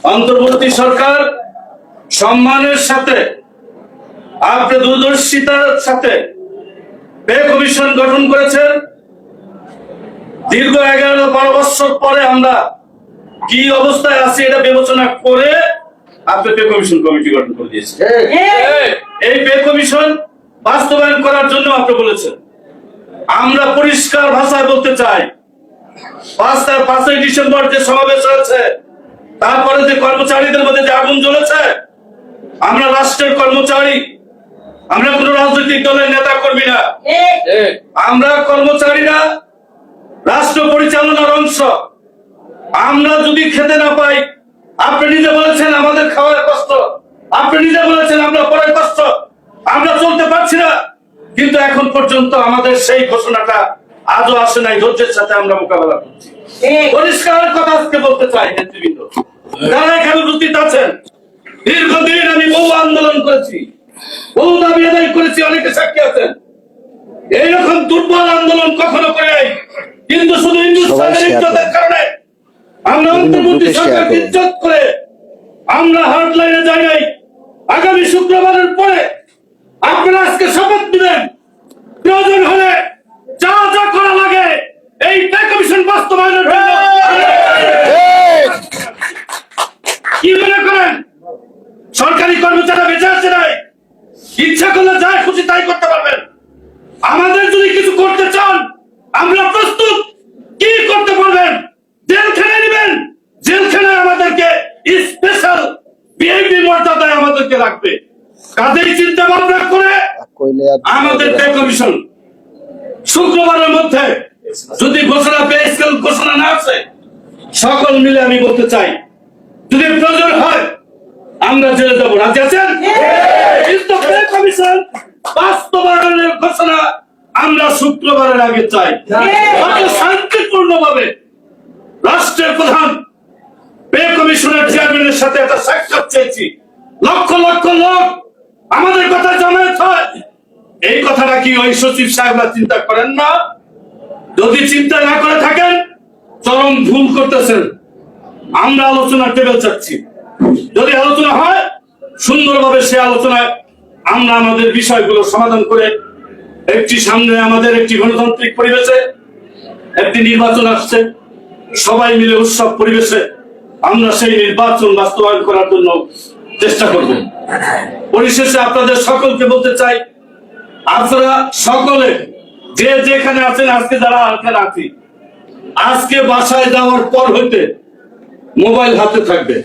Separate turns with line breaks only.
অন্তর্বর্তী সরকার সম্মানের সাথে আপনি দূরদর্শিতার সাথে পে কমিশন গঠন করেছেন। দীর্ঘ 11-12 বছর পরে আমরা কি অবস্থায় আছি এটা বিবেচনা করে আপনি পে কমিশন কমিটি গঠন করে দিয়েছেন। এই পে কমিশন বাস্তবায়ন করার জন্য আপনি বলেছেন। আমরা পরিষ্কার ভাষায় বলতে চাই, 5ই ডিসেম্বর যে সমাবেশ হয়েছে, তারপরে যে কর্মচারীদের মধ্যে যে আগুন জ্বলেছে, আমরা রাষ্ট্রের কর্মচারী, আমরা কোন রাজনৈতিক দলের নেতা কর্মী না, আমরা কর্মচারীরা রাষ্ট্র পরিচালনার অংশ। আমরা যদি খেতে না পাই, আপনি নিজে বলেছেন আমাদের খাওয়ার কষ্ট, আপনি নিজে বলেছেন আমরা পড়ার কষ্ট, আমরা চলতে পারছি না, কিন্তু এখন পর্যন্ত আমাদের সেই ঘোষণাটা আজও আসে নাই। ধৈর্যের সাথে আমরা মোকাবেলা করছি। পরিষ্কার কথা আজকে বলতে চাই, নেতৃবৃন্দ যারা এখানে উপস্থিত আছেন, দীর্ঘদিন আমি বহু আন্দোলন করেছি, বহু দাবি আদায় করেছি, অনেকে সাক্ষী আছেন। এইরকম দুর্বল আন্দোলন কখনো করে নাই, কিন্তু শুধু হিন্দুস্তানের ইজ্জতের কারণে আমরা অন্তর্বর্তী সরকারকে ইজ্জত করে আমরা হার্ডলাইনে যাই নাই। আগামী শুক্রবারের পরে আপনারা আজকে শপথ নেবেন, প্রয়োজন হলে যা যা করা লাগে এই পে কমিশন বাস্তবায়নের জন্য। কি মনে করেন সরকারি কর্মচারীরা বেঁচে আছে নাই? ইচ্ছা করলে যা খুশি তাই করতে পারবেন। আমাদের যদি কিছু করতে চান আমরা প্রস্তুত। কি করতে পারবেন? জেলখানায় নেবেন, জেলখানায় আমাদেরকে স্পেশাল ভিআইপি মর্যাদায় আমাদেরকে রাখবে। কাজেই চিন্তা ভাবনা করে আমাদের পে কমিশন শুক্রবারের মধ্যে যদি ঘোষণা ঘোষণা না আসে, সকল মিলে আমি বলতে চাই যদি প্রয়োজন হয় আমরা জেলে যাবো। রাজি আছেন? কিন্তু পে কমিশন বাস্তবায়নের ঘোষণা আমরা শুক্রবারের আগে চাই। শান্তিপূর্ণ ভাবে রাষ্ট্রের প্রধান পে কমিশনের চেয়ারম্যানের সাথে একটা সাক্ষাৎ চেয়েছি। লক্ষ লক্ষ লোক আমাদের কথা জমায়েত হয়। এই কথাটা কি ওই সচিব সাহেবরা চিন্তা করেন না? যদি চিন্তা না করে থাকেন চরম ভুল করতেছেন। আমরা আলোচনার টেবিল চাচ্ছি। যদি আলোচনা হয় সুন্দরভাবে সে আলোচনায় আমরা আমাদের বিষয়গুলো সমাধান করে একটি সামনে আমাদের একটি গণতান্ত্রিক পরিবেশে একটি নির্বাচন আসছে, সবাই মিলে উৎসব পরিবেশে আমরা সেই নির্বাচন বাস্তবায়ন করার জন্য চেষ্টা করব। পরিশেষে আপনাদের সকলকে বলতে চাই, আপনারা সকলে যে যেখানে আছেন, আজকে যারা এখানে আছি, আজকে বাসায় যাওয়ার পর হইতে মোবাইল হাতে থাকবে।